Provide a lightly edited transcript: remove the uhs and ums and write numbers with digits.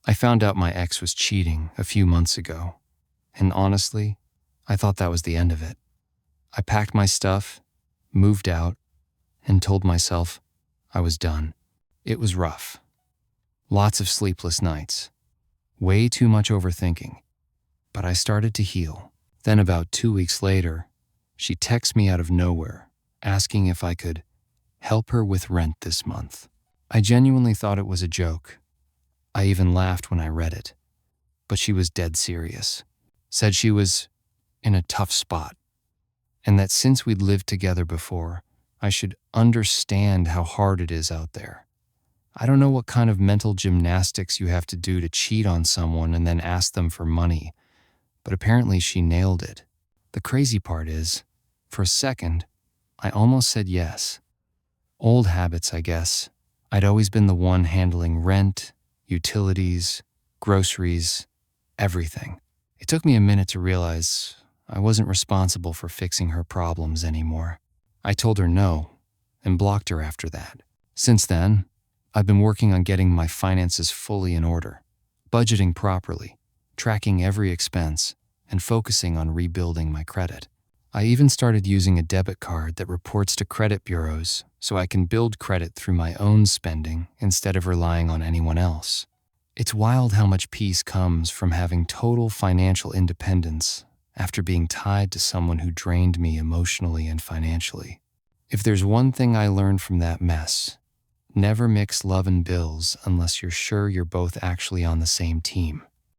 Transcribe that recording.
I found out my ex was cheating a few months ago, and honestly, I thought that was the end of it. I packed my stuff, moved out, and told myself I was done. It was rough. Lots of sleepless nights. Way too much overthinking. But I started to heal. Then about 2 weeks later, she texted me out of nowhere, asking if I could help her with rent this month. I genuinely thought it was a joke. I even laughed when I read it. But she was dead serious. Said she was in a tough spot, and that since we'd lived together before, I should understand how hard it is out there. I don't know what kind of mental gymnastics you have to do to cheat on someone and then ask them for money, but apparently she nailed it. The crazy part is, for a second, I almost said yes. Old habits, I guess. I'd always been the one handling rent, utilities, groceries, everything. It took me a minute to realize I wasn't responsible for fixing her problems anymore. I told her no and blocked her after that. Since then, I've been working on getting my finances fully in order, budgeting properly, tracking every expense, and focusing on rebuilding my credit. I even started using a debit card that reports to credit bureaus so I can build credit through my own spending instead of relying on anyone else. It's wild how much peace comes from having total financial independence after being tied to someone who drained me emotionally and financially. If there's one thing I learned from that mess, never mix love and bills unless you're sure you're both actually on the same team.